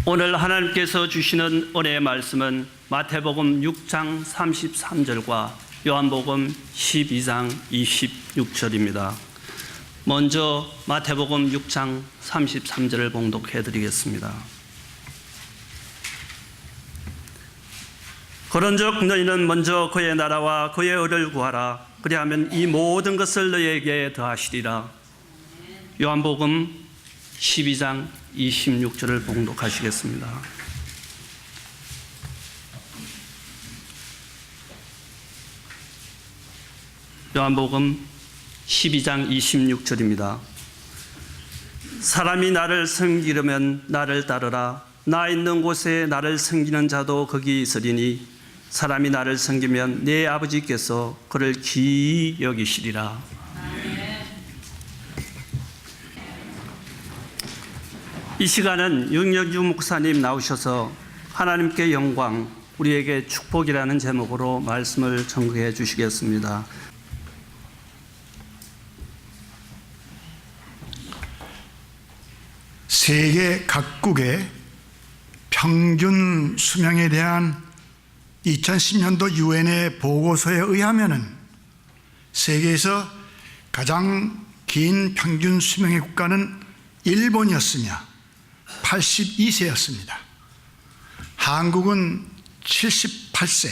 오늘 하나님께서 주시는 은혜의 말씀은 마태복음 6장 33절과 요한복음 12장 26절입니다. 먼저 마태복음 6장 33절을 봉독해 드리겠습니다. 그런즉 너희는 먼저 그의 나라와 그의 의를 구하라. 그리하면 이 모든 것을 너희에게 더하시리라. 요한복음 12장 26절을 봉독하시겠습니다. 요한복음 12장 26절입니다. 사람이 나를 섬기려면 나를 따르라. 나 있는 곳에 나를 섬기는 자도 거기 있으리니 사람이 나를 섬기면 내 아버지께서 그를 귀히 여기시리라. 이 시간은 윤영주 목사님 나오셔서 하나님께 영광, 우리에게 축복이라는 제목으로 말씀을 전거해 주시겠습니다. 세계 각국의 평균 수명에 대한 2010년도 유엔의 보고서에 의하면 세계에서 가장 긴 평균 수명의 국가는 일본이었으며 82세였습니다. 한국은 78세,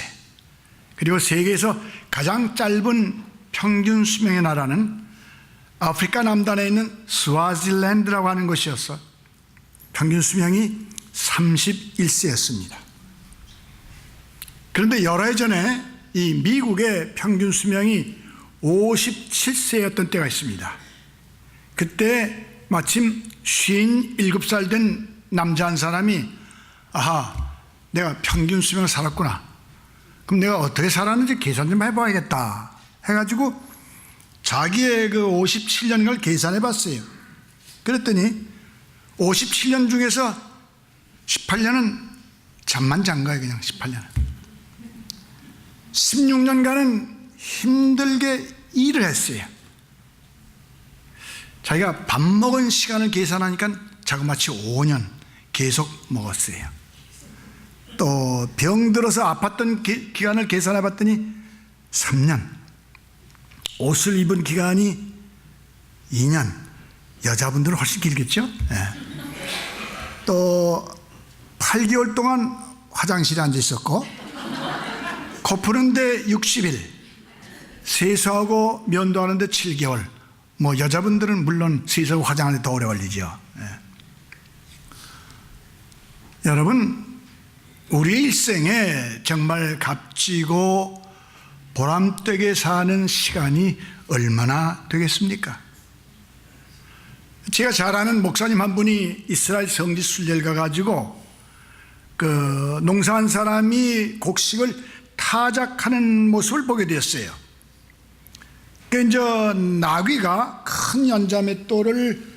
그리고 세계에서 가장 짧은 평균 수명의 나라는 아프리카 남단에 있는 스와질랜드라고 하는 것이었어 평균 수명이 31세였습니다. 그런데 여러 해 전에 이 미국의 평균 수명이 57세였던 때가 있습니다. 그때 마침 57살 된 남자 한 사람이 내가 평균 수명을 살았구나. 그럼 내가 어떻게 살았는지 계산 좀 해봐야겠다 해가지고 자기의 그 57년을 계산해 봤어요. 그랬더니 57년 중에서 18년은 잠만 잔 거예요. 그냥 18년은 16년간은 힘들게 일을 했어요. 자기가 밥 먹은 시간을 계산하니까 자그마치 5년 계속 먹었어요. 또 병들어서 아팠던 기간을 계산해 봤더니 3년, 옷을 입은 기간이 2년, 여자분들은 훨씬 길겠죠? 네. 또 8개월 동안 화장실에 앉아 있었고, 코 푸는데 60일, 세수하고 면도하는데 7개월, 여자분들은 물론 세수하고 화장하는데 더 오래 걸리죠. 네. 여러분, 우리 일생에 정말 값지고 보람되게 사는 시간이 얼마나 되겠습니까? 제가 잘 아는 목사님 한 분이 이스라엘 성지 순례를 가가지고 그 농사한 사람이 곡식을 타작하는 모습을 보게 되었어요. 그 이제 나귀가 큰 연자맷돌을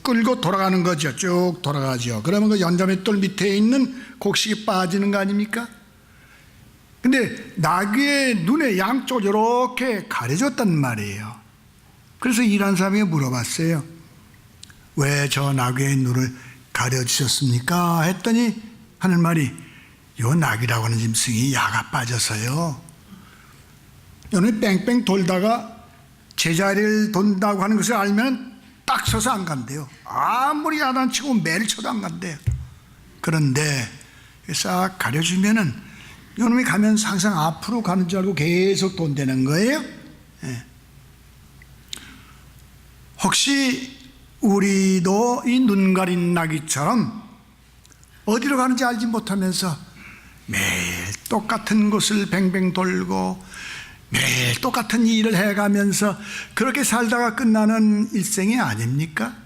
끌고 돌아가는 거죠. 쭉 돌아가죠. 그러면 그 연자맷돌 밑에 있는 곡식이 빠지는 거 아닙니까? 근데 나귀의 눈에 양쪽으로 이렇게 가려졌단 말이에요. 그래서 일한 사람이 물어봤어요. 왜 저 나귀의 눈을 가려주셨습니까? 했더니 하는 말이, 요 나귀라고 하는 짐승이 야가 빠져서요, 요는 뺑뺑 돌다가 제자리를 돈다고 하는 것을 알면 딱 서서 안 간대요. 아무리 야단치고 매를 쳐도 안 간대요. 그런데 싹 가려주면은 요놈이 가면서 항상 앞으로 가는 줄 알고 계속 돈대는 거예요. 네. 혹시 우리도 이 눈 가린 나귀처럼 어디로 가는지 알지 못하면서 매일 똑같은 곳을 뱅뱅 돌고 매일 똑같은 일을 해가면서 그렇게 살다가 끝나는 일생이 아닙니까?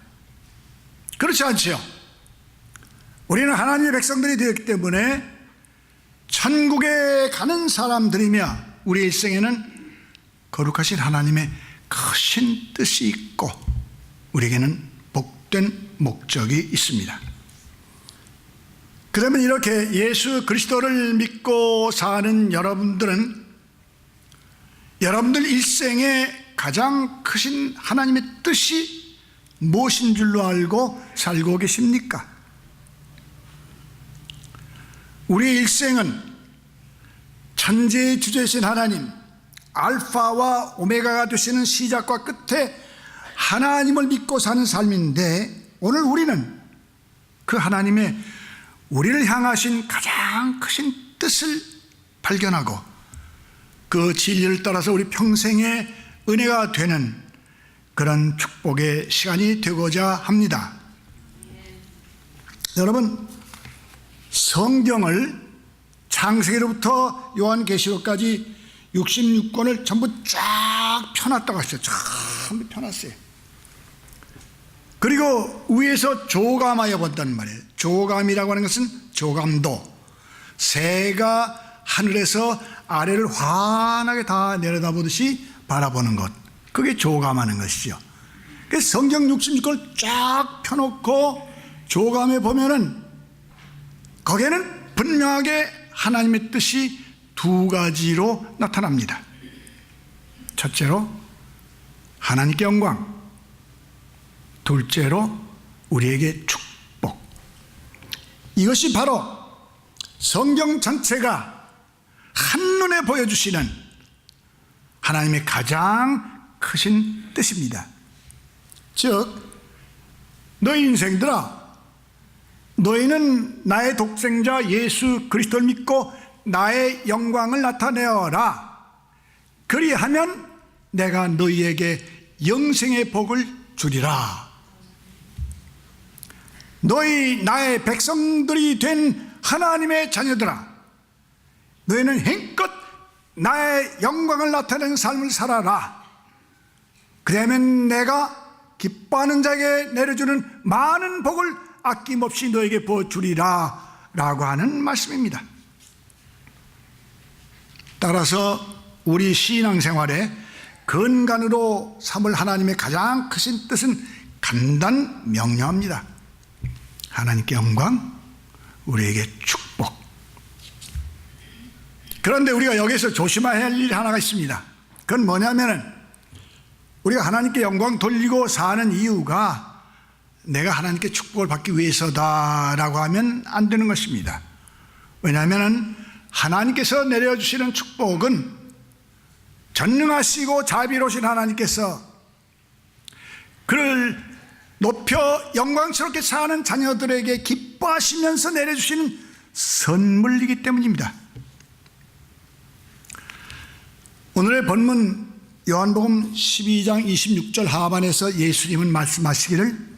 그렇지 않죠? 우리는 하나님의 백성들이 되었기 때문에 천국에 가는 사람들이며 우리 일생에는 거룩하신 하나님의 크신 뜻이 있고 우리에게는 복된 목적이 있습니다. 그러면 이렇게 예수 그리스도를 믿고 사는 여러분들은 여러분들 일생에 가장 크신 하나님의 뜻이 무엇인 줄로 알고 살고 계십니까? 우리의 일생은 천지의 주제이신 하나님, 알파와 오메가가 되시는 시작과 끝에 하나님을 믿고 사는 삶인데, 오늘 우리는 그 하나님의 우리를 향하신 가장 크신 뜻을 발견하고 그 진리를 따라서 우리 평생의 은혜가 되는 그런 축복의 시간이 되고자 합니다. 여러분, 성경을 창세기로부터 요한계시록까지 66권을 전부 쫙 펴놨다고 하셨어요. 전부 펴놨어요. 그리고 위에서 조감하여 본단 말이에요. 조감이라고 하는 것은 조감도, 새가 하늘에서 아래를 환하게 다 내려다보듯이 바라보는 것, 그게 조감하는 것이죠. 그래서 성경 66권을 쫙 펴놓고 조감해 보면은 거기에는 분명하게 하나님의 뜻이 두 가지로 나타납니다. 첫째로 하나님께 영광, 둘째로 우리에게 축복. 이것이 바로 성경 전체가 한눈에 보여주시는 하나님의 가장 크신 뜻입니다. 즉, 너희 인생들아, 너희는 나의 독생자 예수 그리스도를 믿고 나의 영광을 나타내어라. 그리하면 내가 너희에게 영생의 복을 주리라. 너희 나의 백성들이 된 하나님의 자녀들아, 너희는 힘껏 나의 영광을 나타내는 삶을 살아라. 그러면 내가 기뻐하는 자에게 내려주는 많은 복을 아낌없이 너에게 부어주리라 라고 하는 말씀입니다. 따라서 우리 신앙생활에 근간으로 삼을 하나님의 가장 크신 뜻은 간단 명료합니다. 하나님께 영광, 우리에게 축복. 그런데 우리가 여기서 조심해야 할 일이 하나가 있습니다. 그건 뭐냐면은 우리가 하나님께 영광 돌리고 사는 이유가 내가 하나님께 축복을 받기 위해서다라고 하면 안 되는 것입니다. 왜냐하면 하나님께서 내려주시는 축복은 전능하시고 자비로우신 하나님께서 그를 높여 영광스럽게 사는 자녀들에게 기뻐하시면서 내려주시는 선물이기 때문입니다. 오늘의 본문 요한복음 12장 26절 하반에서 예수님은 말씀하시기를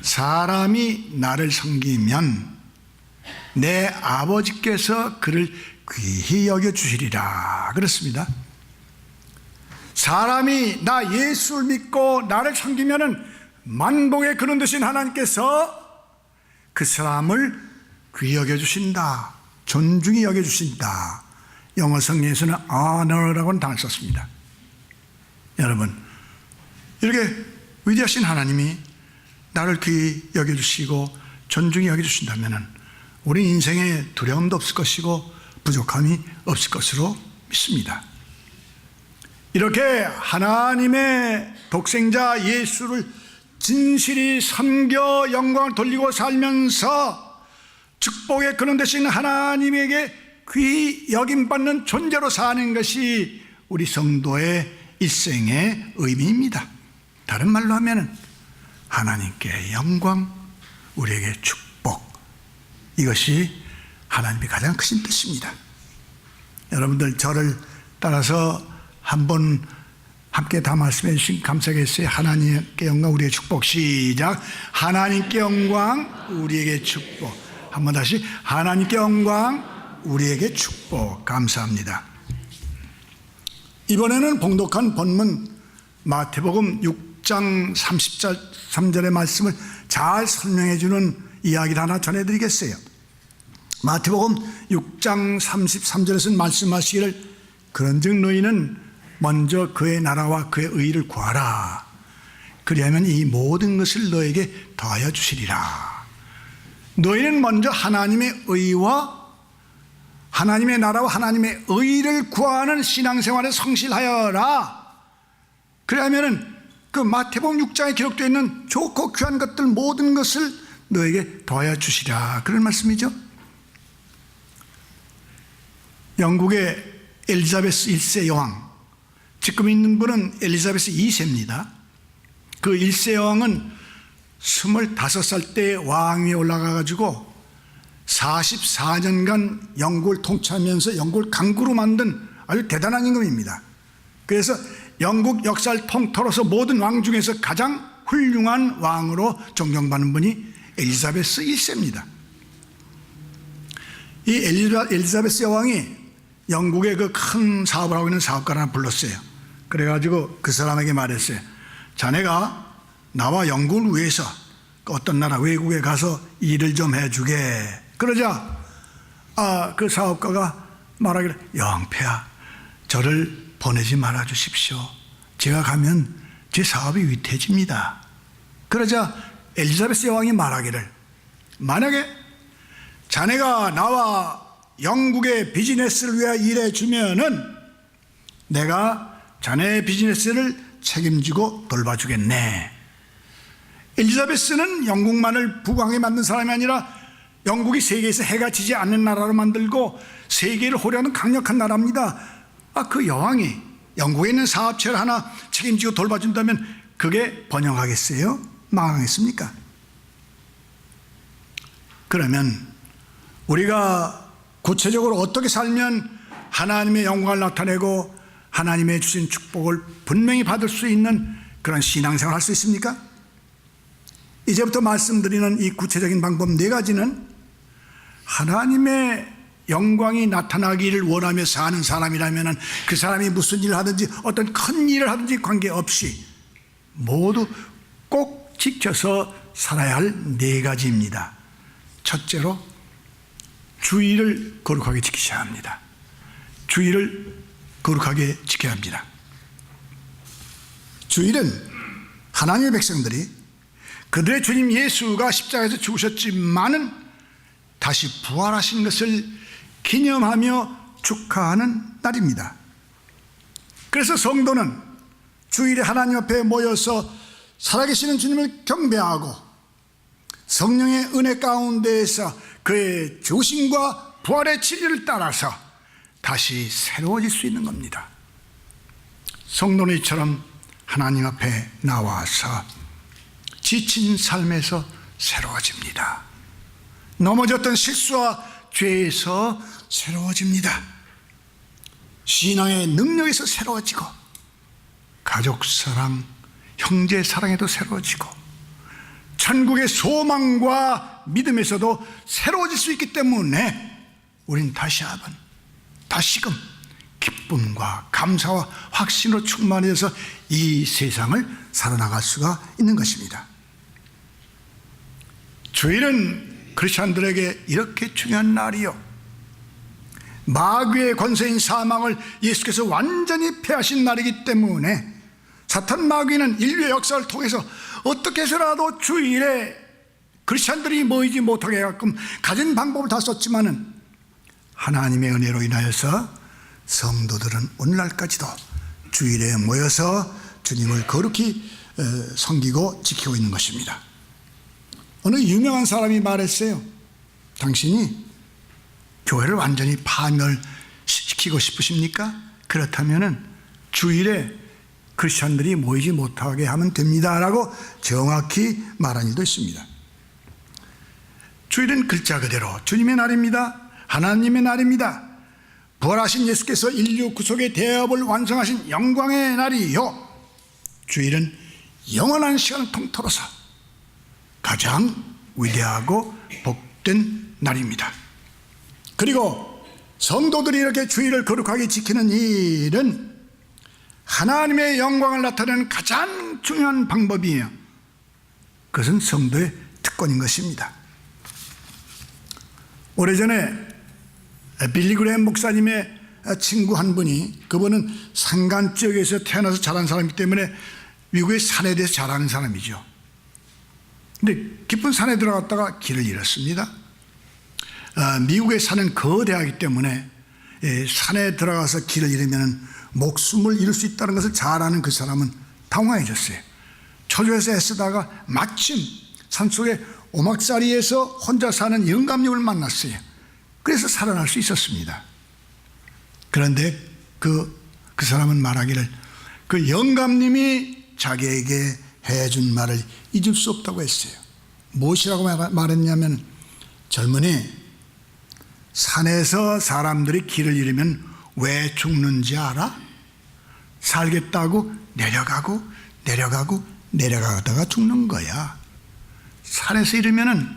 사람이 나를 섬기면 내 아버지께서 그를 귀히 여겨주시리라 그렇습니다. 사람이 나 예수를 믿고 나를 섬기면 만복의 근원 되신 하나님께서 그 사람을 귀히 여겨주신다, 존중히 여겨주신다. 영어 성경에서는 honor라고는 단어를 썼습니다. 여러분, 이렇게 위대하신 하나님이 나를 귀히 여겨주시고 존중히 여겨주신다면 우리 인생에 두려움도 없을 것이고 부족함이 없을 것으로 믿습니다. 이렇게 하나님의 독생자 예수를 진실이 섬겨 영광을 돌리고 살면서 축복의 근원 되신 하나님에게 귀히 여김받는 존재로 사는 것이 우리 성도의 일생의 의미입니다. 다른 말로 하면 하나님께 영광, 우리에게 축복, 이것이 하나님의 가장 크신 뜻입니다. 여러분들 저를 따라서 한번 함께 다 말씀해 주신 감사하겠어요. 하나님께 영광, 우리에게 축복. 시작. 하나님께 영광, 우리에게 축복. 한번 다시. 하나님께 영광, 우리에게 축복. 감사합니다. 이번에는 봉독한 본문 마태복음 6장 33절의 말씀을 잘 설명해 주는 이야기를 하나 전해드리겠어요. 마태복음 6장 33절에서는 말씀하시기를 그런즉 너희는 먼저 그의 나라와 그의 의를 구하라. 그리하면 이 모든 것을 너에게 더하여 주시리라. 너희는 먼저 하나님의 의와 하나님의 나라와 하나님의 의를 구하는 신앙생활에 성실하여라. 그러면 그 마태복음 6장에 기록되어 있는 좋고 귀한 것들 모든 것을 너에게 더하여 주시라. 그런 말씀이죠. 영국의 엘리자베스 1세 여왕, 지금 있는 분은 엘리자베스 2세입니다. 그 1세 여왕은 25살 때 왕위에 올라가가지고 44년간 영국을 통치하면서 영국을 강국으로 만든 아주 대단한 임금입니다. 그래서 영국 역사를 통틀어서 모든 왕 중에서 가장 훌륭한 왕으로 존경받는 분이 엘리자베스 1세입니다. 이 엘리자베스 여왕이 영국의 그 큰 사업을 하고 있는 사업가를 하나 불렀어요. 그래가지고 그 사람에게 말했어요. 자네가 나와 영국을 위해서 어떤 나라 외국에 가서 일을 좀 해주게. 그러자 그 사업가가 말하기를, 여왕폐하, 저를 보내지 말아 주십시오. 제가 가면 제 사업이 위태해집니다. 그러자 엘리자베스 여왕이 말하기를, 만약에 자네가 나와 영국의 비즈니스를 위해 일해 주면은 내가 자네의 비즈니스를 책임지고 돌봐주겠네. 엘리자베스는 영국만을 부강하게 만든 사람이 아니라 영국이 세계에서 해가 지지 않는 나라로 만들고 세계를 호령하는 강력한 나라입니다. 그 여왕이 영국에 있는 사업체를 하나 책임지고 돌봐준다면 그게 번영하겠어요? 망하겠습니까? 그러면 우리가 구체적으로 어떻게 살면 하나님의 영광을 나타내고 하나님의 주신 축복을 분명히 받을 수 있는 그런 신앙생활을 할 수 있습니까? 이제부터 말씀드리는 이 구체적인 방법 4가지는 하나님의 영광이 나타나기를 원하며 사는 사람이라면 그 사람이 무슨 일을 하든지 어떤 큰 일을 하든지 관계없이 모두 꼭 지켜서 살아야 할 4가지입니다. 첫째로, 주의를 거룩하게 지키셔야 합니다. 주의를 거룩하게 지켜야 합니다. 주일은 하나님의 백성들이 그들의 주님 예수가 십자가에서 죽으셨지만은 다시 부활하신 것을 기념하며 축하하는 날입니다. 그래서 성도는 주일에 하나님 앞에 모여서 살아계시는 주님을 경배하고 성령의 은혜 가운데에서 그의 죽으심과 부활의 진리를 따라서 다시 새로워질 수 있는 겁니다. 성도는 이처럼 하나님 앞에 나와서 지친 삶에서 새로워집니다. 넘어졌던 실수와 죄에서 새로워집니다. 신앙의 능력에서 새로워지고 가족 사랑, 형제 사랑에도 새로워지고 천국의 소망과 믿음에서도 새로워질 수 있기 때문에 우린 다시금 기쁨과 감사와 확신으로 충만해서 이 세상을 살아나갈 수가 있는 것입니다. 주일은 크리스찬들에게 이렇게 중요한 날이요, 마귀의 권세인 사망을 예수께서 완전히 패하신 날이기 때문에 사탄 마귀는 인류의 역사를 통해서 어떻게 해서라도 주일에 크리스찬들이 모이지 못하게 해가끔 가진 방법을 다 썼지만은 하나님의 은혜로 인하여서 성도들은 오늘날까지도 주일에 모여서 주님을 거룩히 섬기고 지키고 있는 것입니다. 어느 유명한 사람이 말했어요. 당신이 교회를 완전히 파멸시키고 싶으십니까? 그렇다면 주일에 크리스찬들이 모이지 못하게 하면 됩니다 라고 정확히 말한 일도 있습니다. 주일은 글자 그대로 주님의 날입니다. 하나님의 날입니다. 부활하신 예수께서 인류 구속의 대업을 완성하신 영광의 날이요, 주일은 영원한 시간을 통틀어서 가장 위대하고 복된 날입니다. 그리고 성도들이 이렇게 주일을 거룩하게 지키는 일은 하나님의 영광을 나타내는 가장 중요한 방법이에요. 그것은 성도의 특권인 것입니다. 오래전에 빌리 그레이엄 목사님의 친구 한 분이, 그분은 산간 지역에서 태어나서 자란 사람이기 때문에 미국의 산에 대해서 잘 아는 사람이죠. 근데 깊은 산에 들어갔다가 길을 잃었습니다. 미국의 산은 거대하기 때문에 산에 들어가서 길을 잃으면 목숨을 잃을 수 있다는 것을 잘 아는 그 사람은 당황해졌어요. 초조해서 애쓰다가 마침 산속에 오막살이에서 혼자 사는 영감님을 만났어요. 그래서 살아날 수 있었습니다. 그런데 그 사람은 말하기를 그 영감님이 자기에게 해준 말을 잊을 수 없다고 했어요. 무엇이라고 말했냐면, 젊은이, 산에서 사람들이 길을 잃으면 왜 죽는지 알아? 살겠다고 내려가다가 죽는 거야. 산에서 잃으면은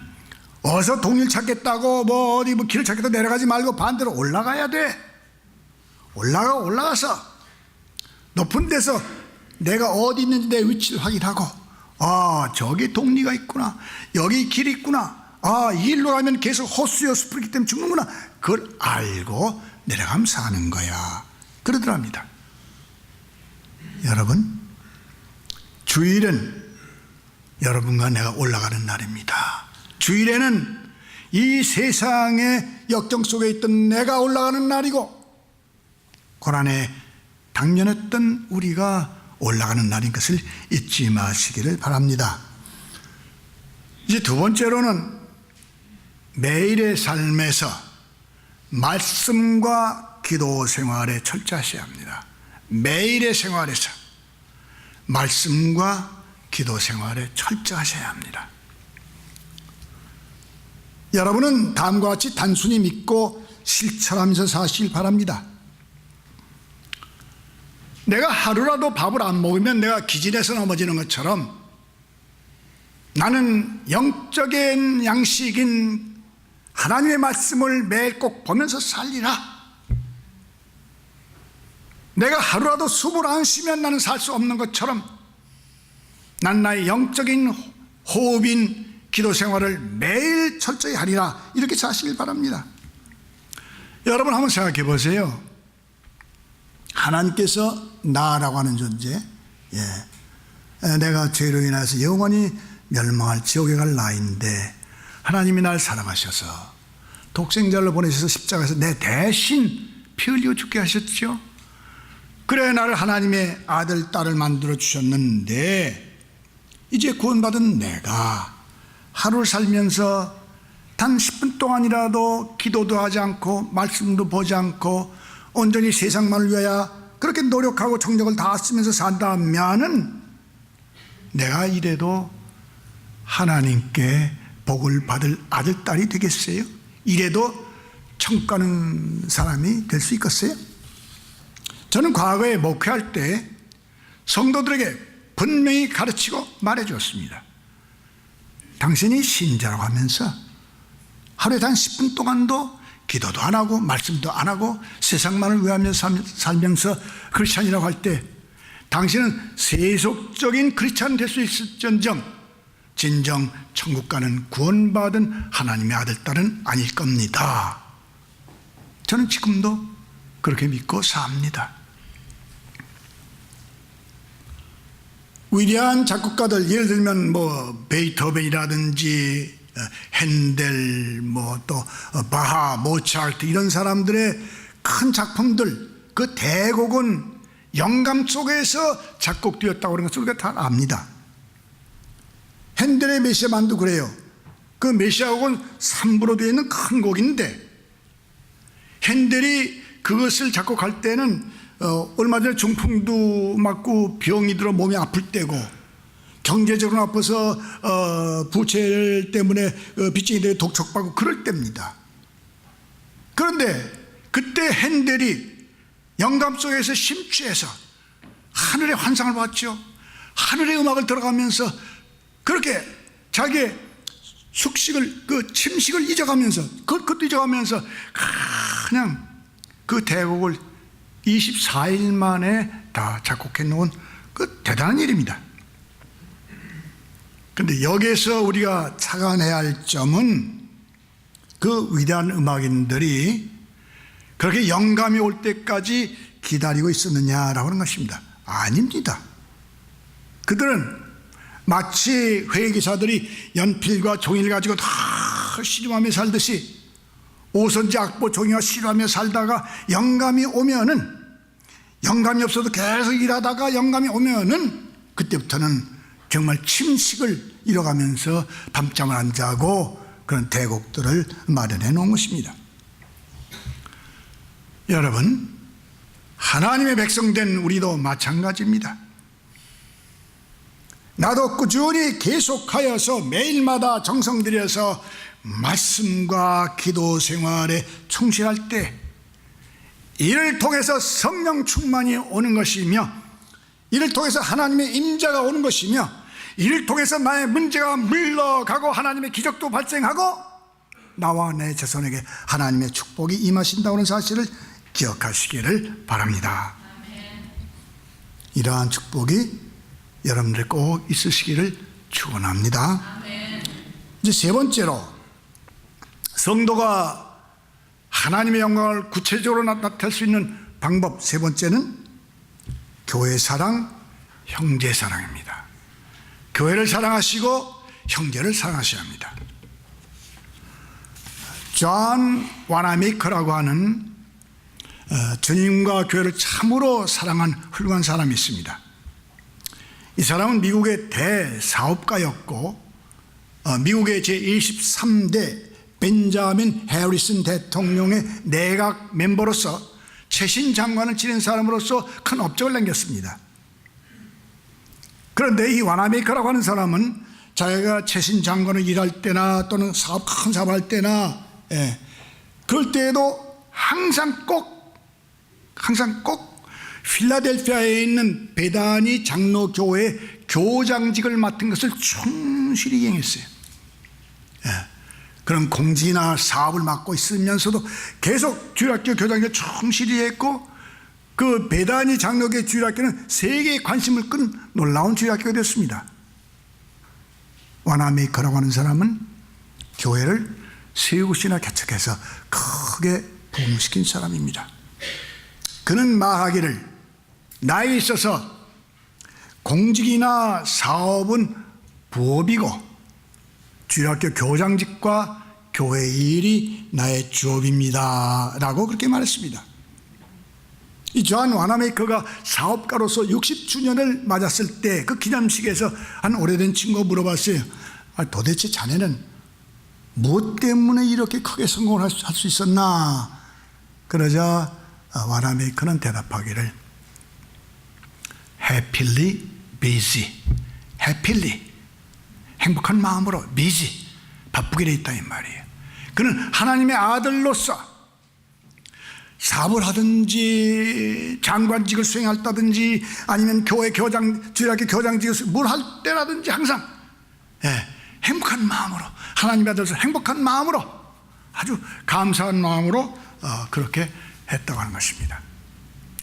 어서 동일 찾겠다고 어디 길을 찾겠다고 내려가지 말고 반대로 올라가야 돼. 올라가서 높은 데서 내가 어디 있는지 내 위치를 확인하고, 저기 동리가 있구나, 여기 길이 있구나, 이 일로 가면 계속 호수여 숲이기 때문에 죽는구나, 그걸 알고 내려가면 사는 거야, 그러더랍니다. 여러분, 주일은 여러분과 내가 올라가는 날입니다. 주일에는 이 세상의 역경 속에 있던 내가 올라가는 날이고, 고난에 당면했던 우리가 올라가는 날인 것을 잊지 마시기를 바랍니다. 이제 두 번째로는 매일의 삶에서 말씀과 기도 생활에 철저하셔야 합니다. 매일의 생활에서 말씀과 기도 생활에 철저하셔야 합니다. 여러분은 다음과 같이 단순히 믿고 실천하면서 사시길 바랍니다. 내가 하루라도 밥을 안 먹으면 내가 기진해서 넘어지는 것처럼 나는 영적인 양식인 하나님의 말씀을 매일 꼭 보면서 살리라. 내가 하루라도 숨을 안 쉬면 나는 살 수 없는 것처럼 난 나의 영적인 호흡인 기도 생활을 매일 철저히 하리라. 이렇게 사시길 바랍니다. 여러분 한번 생각해 보세요. 하나님께서 나라고 하는 존재, 내가 죄로 인해서 영원히 멸망할 지옥에 갈 나인데 하나님이 날 사랑하셔서 독생자를 보내셔서 십자가에서 내 대신 피 흘리고 죽게 하셨죠. 그래 나를 하나님의 아들, 딸을 만들어 주셨는데 이제 구원받은 내가 하루를 살면서 단 10분 동안이라도 기도도 하지 않고 말씀도 보지 않고 온전히 세상만을 위하여 그렇게 노력하고 정력을 다 쓰면서 산다면은 내가 이래도 하나님께 복을 받을 아들, 딸이 되겠어요? 이래도 천국 가는 사람이 될 수 있겠어요? 저는 과거에 목회할 때 성도들에게 분명히 가르치고 말해주었습니다. 당신이 신자라고 하면서 하루에 단 10분 동안도 기도도 안 하고 말씀도 안 하고 세상만을 위하며 살면서 크리스찬이라고 할 때 당신은 세속적인 크리스찬 될 수 있을지언정 진정 천국 가는 구원받은 하나님의 아들, 딸은 아닐 겁니다. 저는 지금도 그렇게 믿고 삽니다. 위대한 작곡가들, 예를 들면 베이토벤이라든지 핸델, 또 바하, 모차르트 이런 사람들의 큰 작품들, 그 대곡은 영감 속에서 작곡되었다고 하는 것을 우리가 다 압니다. 핸델의 메시아만도 그래요. 그 메시아곡은 3부로 되어 있는 큰 곡인데 핸델이 그것을 작곡할 때는 얼마 전에 중풍도 맞고 병이 들어 몸이 아플 때고 경제적으로 나빠서 부채 때문에 빚쟁이 되어 독촉받고 그럴 때입니다. 그런데 그때 핸델이 영감 속에서 심취해서 하늘의 환상을 봤죠. 하늘의 음악을 들어가면서 그렇게 자기의 숙식을, 침식을 잊어가면서 그것도 잊어가면서 그냥 그 대곡을 24일 만에 다 작곡해 놓은 그 대단한 일입니다. 그런데 여기에서 우리가 착안해야 할 점은 그 위대한 음악인들이 그렇게 영감이 올 때까지 기다리고 있었느냐라고 하는 것입니다. 아닙니다. 그들은 마치 회계사들이 연필과 종이를 가지고 다 씨름하며 살듯이 오선지, 악보, 종이와 씨름하며 살다가 영감이 오면은, 영감이 없어도 계속 일하다가 영감이 오면은 그때부터는 정말 침식을 잃어가면서 밤잠을 안 자고 그런 대곡들을 마련해 놓은 것입니다. 여러분, 하나님의 백성된 우리도 마찬가지입니다. 나도 꾸준히 계속하여서 매일마다 정성 들여서 말씀과 기도 생활에 충실할 때 이를 통해서 성령 충만이 오는 것이며, 이를 통해서 하나님의 임재가 오는 것이며, 이를 통해서 나의 문제가 물러가고 하나님의 기적도 발생하고 나와 내 자손에게 하나님의 축복이 임하신다는 사실을 기억하시기를 바랍니다. 이러한 축복이 여러분들 꼭 있으시기를 축원합니다. 이제 세 번째로, 성도가 하나님의 영광을 구체적으로 나타낼 수 있는 방법 세 번째는 교회 사랑, 형제 사랑입니다. 교회를 사랑하시고 형제를 사랑하셔야 합니다. 존 와나메이커라고 하는 주님과 교회를 참으로 사랑한 훌륭한 사람이 있습니다. 이 사람은 미국의 대사업가였고 미국의 제23대 벤자민 해리슨 대통령의 내각 멤버로서 최신 장관을 지낸 사람으로서 큰 업적을 남겼습니다. 그런데 이 와나메이커라고 하는 사람은 자기가 최신 장관을 일할 때나 또는 큰 사업할 때나 그럴 때에도 항상 꼭 필라델피아에 있는 베다니 장로교회 교장직을 맡은 것을 충실히 이행했어요. 그런 공직이나 사업을 맡고 있으면서도 계속 주일학교 교장직을 충실히 했고, 그 베다니 장로교회 주일학교는 세계의 관심을 끈 놀라운 주일학교가 되었습니다. 와나메이커라고 하는 사람은 교회를 세 곳이나 개척해서 크게 부흥시킨 사람입니다. 그는 말하기를, 나에게 있어서 공직이나 사업은 부업이고 주일학교 교장직과 교회 일이 나의 주업입니다 라고 그렇게 말했습니다. 이 존 와나메이커가 사업가로서 60주년을 맞았을 때 그 기념식에서 한 오래된 친구가 물어봤어요. 도대체 자네는 무엇 때문에 이렇게 크게 성공을 할 수 있었나? 그러자 와나메이커는 대답하기를, happily busy, happily, 행복한 마음으로 busy, 바쁘게 돼 있다 이 말이에요. 그는 하나님의 아들로서 사업을 하든지 장관직을 수행했다든지 아니면 교회 교장, 주일학교 교장직을 뭘 할 때라든지 항상 행복한 마음으로, 하나님의 아들로서 행복한 마음으로, 아주 감사한 마음으로 그렇게 했다고 하는 것입니다.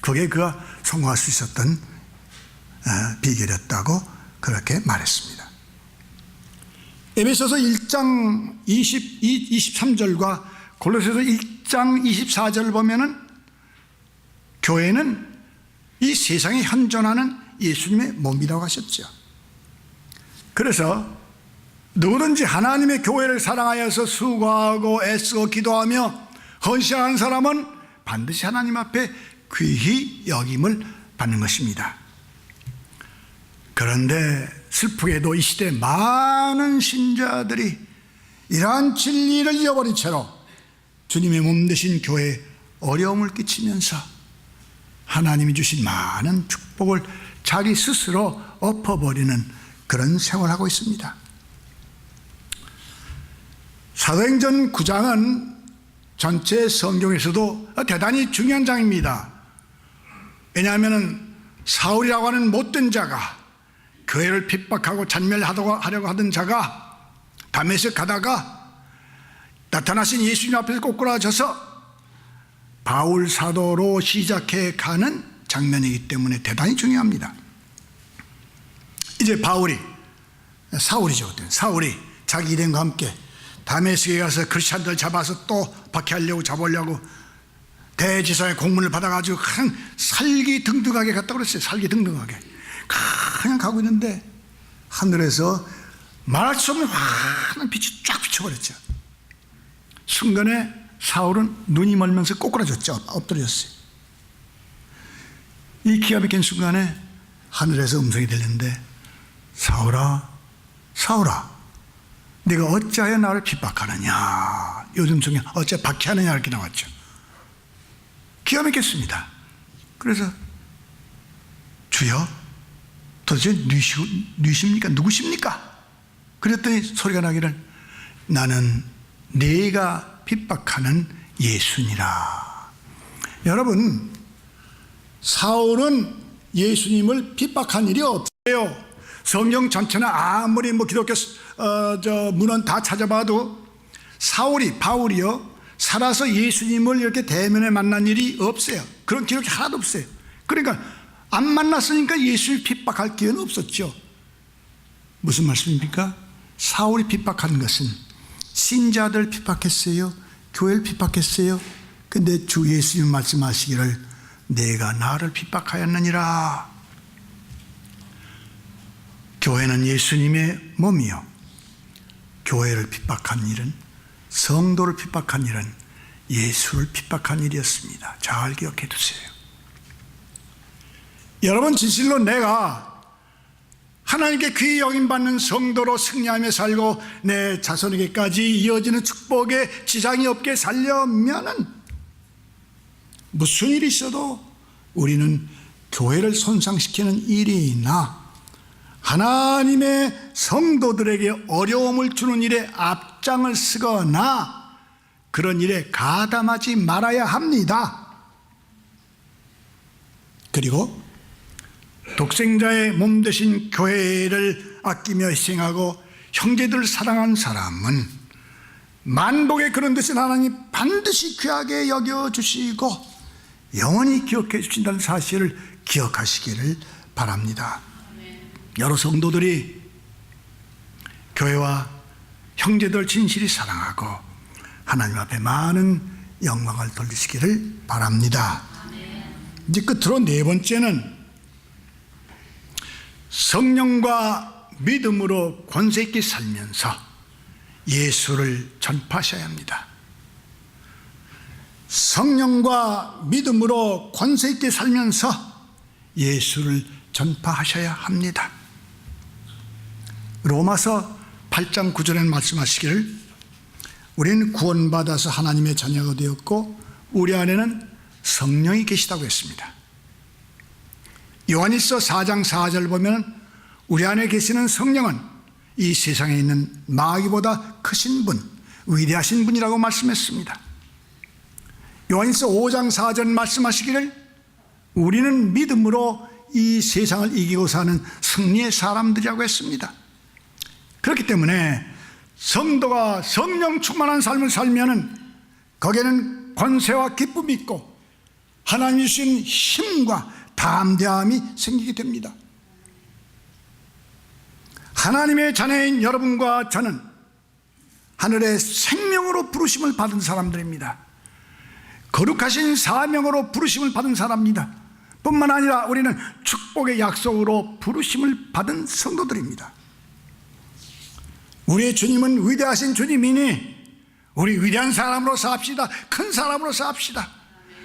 그게 그가 성공할 수 있었던 비결이었다고 그렇게 말했습니다. 에베소서 1장 23절과 골로새서 1장 24절을 보면은 교회는 이 세상에 현존하는 예수님의 몸이라고 하셨죠. 그래서 누구든지 하나님의 교회를 사랑하여서 수고하고 애쓰고 기도하며 헌신하는 사람은 반드시 하나님 앞에 귀히 여김을 받는 것입니다. 그런데 슬프게도 이 시대 많은 신자들이 이러한 진리를 잃어버린 채로 주님의 몸 되신 교회에 어려움을 끼치면서 하나님이 주신 많은 축복을 자기 스스로 엎어버리는 그런 생활을 하고 있습니다. 사도행전 9장은 전체 성경에서도 대단히 중요한 장입니다. 왜냐하면 사울이라고 하는 못된 자가, 교회를 핍박하고 잔멸하려고 하던 자가 다메섹 가다가 나타나신 예수님 앞에서 꼬꾸라져서 바울 사도로 시작해 가는 장면이기 때문에 대단히 중요합니다. 이제 사울이 자기 일행과 함께 다메섹에 가서 크리스찬들 잡아서 또 박해하려고 잡으려고 대지사의 공문을 받아가지고 그냥 살기등등하게 갔다고 그랬어요. 살기등등하게 그냥 가고 있는데 하늘에서 말할 수 없는 환한 빛이 쫙 비춰버렸죠. 순간에 사울은 눈이 멀면서 꼬꾸라졌죠. 엎드려졌어요. 이 기가 막힌 순간에 하늘에서 음성이 들리는데, 사울아 네가 어찌하여 나를 핍박하느냐, 요즘 중에 어찌 박해하느냐 이렇게 나왔죠. 기가 막혔습니다. 그래서 주여 도대체 누구십니까? 누구십니까? 그랬더니 소리가 나기를 나는 네가 핍박하는 예수니라. 여러분, 사울은 예수님을 핍박한 일이 없어요. 성경 전체나 아무리 기독교 문헌 다 찾아봐도 바울이요 살아서 예수님을 이렇게 대면에 만난 일이 없어요. 그런 기록이 하나도 없어요. 그러니까 안 만났으니까 예수를 핍박할 기회는 없었죠. 무슨 말씀입니까? 사울이 핍박한 것은 신자들 핍박했어요? 교회를 핍박했어요? 근데 주 예수님 말씀하시기를 내가 나를 핍박하였느니라. 교회는 예수님의 몸이요, 교회를 핍박한 일은, 성도를 핍박한 일은 예수를 핍박한 일이었습니다. 잘 기억해 두세요. 여러분, 진실로 내가 하나님께 귀히 여김받는 성도로 승리하며 살고 내 자손에게까지 이어지는 축복에 지장이 없게 살려면은 무슨 일이 있어도 우리는 교회를 손상시키는 일이나 하나님의 성도들에게 어려움을 주는 일에 앞장을 서거나 그런 일에 가담하지 말아야 합니다. 그리고 독생자의 몸 되신 교회를 아끼며 희생하고 형제들을 사랑한 사람은 만복의 그런 뜻은 하나님 반드시 귀하게 여겨주시고 영원히 기억해 주신다는 사실을 기억하시기를 바랍니다. 여러 성도들이 교회와 형제들 진실히 사랑하고 하나님 앞에 많은 영광을 돌리시기를 바랍니다. 이제 끝으로 네 번째는 성령과 믿음으로 권세 있게 살면서 예수를 전파하셔야 합니다. 성령과 믿음으로 권세 있게 살면서 예수를 전파하셔야 합니다. 로마서 8장 9절에 말씀하시기를 우리는 구원받아서 하나님의 자녀가 되었고 우리 안에는 성령이 계시다고 했습니다. 요한일서 4장 4절 보면 우리 안에 계시는 성령은 이 세상에 있는 마귀보다 크신 분, 위대하신 분이라고 말씀했습니다. 요한일서 5장 4절 말씀하시기를 우리는 믿음으로 이 세상을 이기고 사는 승리의 사람들이라고 했습니다. 그렇기 때문에 성도가 성령 충만한 삶을 살면은 거기에는 권세와 기쁨이 있고 하나님이 주신 힘과 담대함이 생기게 됩니다. 하나님의 자녀인 여러분과 저는 하늘의 생명으로 부르심을 받은 사람들입니다. 거룩하신 사명으로 부르심을 받은 사람입니다. 뿐만 아니라 우리는 축복의 약속으로 부르심을 받은 성도들입니다. 우리의 주님은 위대하신 주님이니 우리 위대한 사람으로 삽시다. 큰 사람으로 삽시다.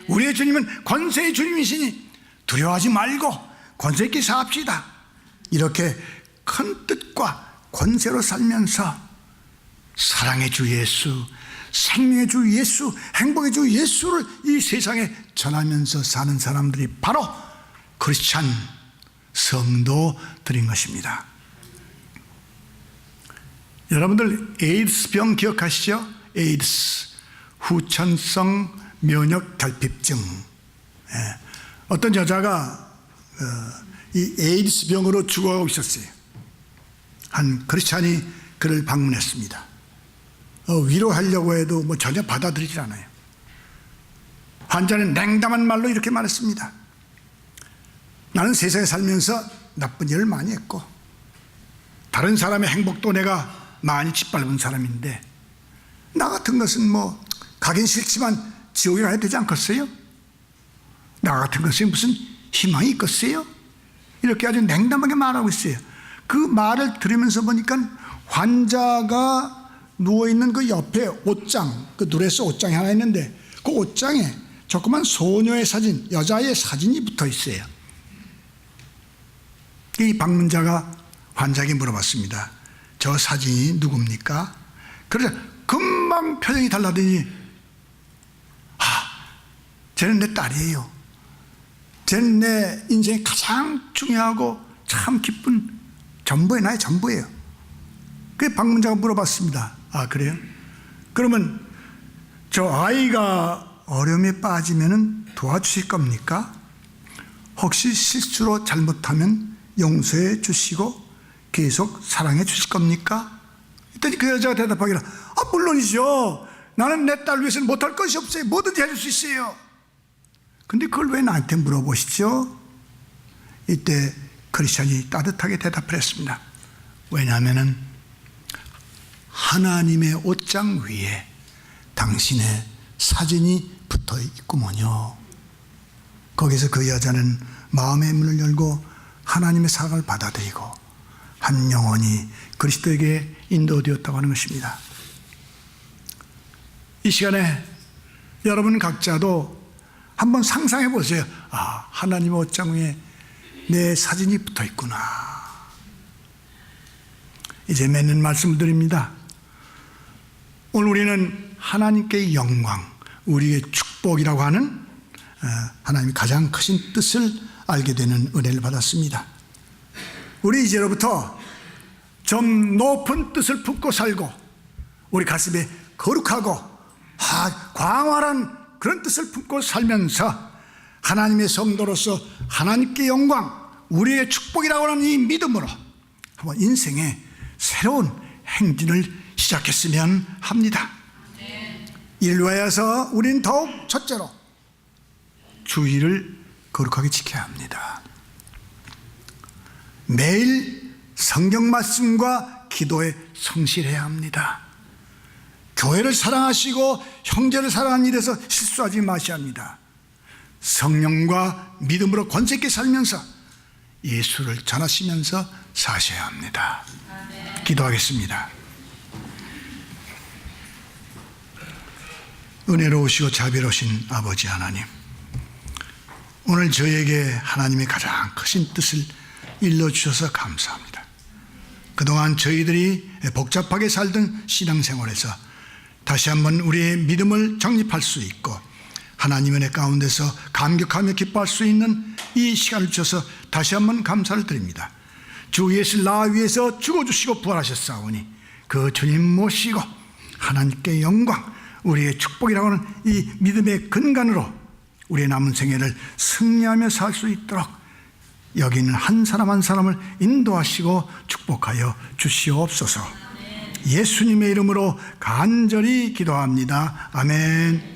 우리의 주님은 권세의 주님이시니 두려워하지 말고 권세 있게 삽시다. 이렇게 큰 뜻과 권세로 살면서 사랑의 주 예수, 생명의 주 예수, 행복의 주 예수를 이 세상에 전하면서 사는 사람들이 바로 크리스찬 성도들인 것입니다. 여러분들 에이드스병 기억하시죠? 에이드스, 후천성 면역 결핍증. 어떤 여자가 이 에이드스병으로 죽어가고 있었어요. 한 크리스찬이 그를 방문했습니다. 위로하려고 해도 전혀 받아들이지 않아요. 환자는 냉담한 말로 이렇게 말했습니다. 나는 세상에 살면서 나쁜 일을 많이 했고 다른 사람의 행복도 내가 많이 짓밟은 사람인데 나 같은 것은 가긴 싫지만 지옥에 가야 되지 않겠어요? 나 같은 것에 무슨 희망이 있겠어요? 이렇게 아주 냉담하게 말하고 있어요. 그 말을 들으면서 보니까 환자가 누워있는 그 옆에 옷장, 그 누레스 옷장이 하나 있는데 그 옷장에 조그만 소녀의 사진, 여자의 사진이 붙어 있어요. 이 방문자가 환자에게 물어봤습니다. 저 사진이 누굽니까? 그래서 금방 표정이 달라더니 쟤는 내 딸이에요. 쟤는 내 인생에 가장 중요하고 참 기쁜 전부예요. 나의 전부예요. 그 방문자가 물어봤습니다. 아, 그래요? 그러면 저 아이가 어려움에 빠지면 도와주실 겁니까? 혹시 실수로 잘못하면 용서해 주시고 계속 사랑해 주실 겁니까? 그랬더니 그 여자가 대답하기를, 물론이죠. 나는 내 딸 위해서는 못할 것이 없어요. 뭐든지 해줄 수 있어요. 근데 그걸 왜 나한테 물어보시죠? 이때 크리스찬이 따뜻하게 대답을 했습니다. 왜냐하면 하나님의 옷장 위에 당신의 사진이 붙어 있구먼요. 거기서 그 여자는 마음의 문을 열고 하나님의 사랑을 받아들이고 한 영혼이 그리스도에게 인도되었다고 하는 것입니다. 이 시간에 여러분 각자도 한번 상상해 보세요. 아, 하나님의 옷장 위에 내 사진이 붙어 있구나. 이제 맺는 말씀을 드립니다. 오늘 우리는 하나님께 영광, 우리의 축복이라고 하는 하나님의 가장 크신 뜻을 알게 되는 은혜를 받았습니다. 우리 이제로부터 좀 높은 뜻을 품고 살고 우리 가슴에 거룩하고 광활한 그런 뜻을 품고 살면서 하나님의 성도로서 하나님께 영광, 우리의 축복이라고 하는 이 믿음으로 한번 인생의 새로운 행진을 시작했으면 합니다. 이를 위해서 우리는 더욱 첫째로 주의를 거룩하게 지켜야 합니다. 매일 성경 말씀과 기도에 성실해야 합니다. 교회를 사랑하시고 형제를 사랑하는 일에서 실수하지 마셔야 합니다. 성령과 믿음으로 권세 있게 살면서 예수를 전하시면서 사셔야 합니다. 기도하겠습니다. 은혜로우시고 자비로우신 아버지 하나님, 오늘 저에게 하나님의 가장 크신 뜻을 일러주셔서 감사합니다. 그동안 저희들이 복잡하게 살던 신앙생활에서 다시 한번 우리의 믿음을 정립할 수 있고 하나님의 은혜 가운데서 감격하며 기뻐할 수 있는 이 시간을 주셔서 다시 한번 감사를 드립니다. 주 예수 나 위해서 죽어주시고 부활하셨사오니 그 주님 모시고 하나님께 영광, 우리의 축복이라고 하는 이 믿음의 근간으로 우리의 남은 생애를 승리하며 살 수 있도록 여기 있는 한 사람 한 사람을 인도하시고 축복하여 주시옵소서. 예수님의 이름으로 간절히 기도합니다. 아멘.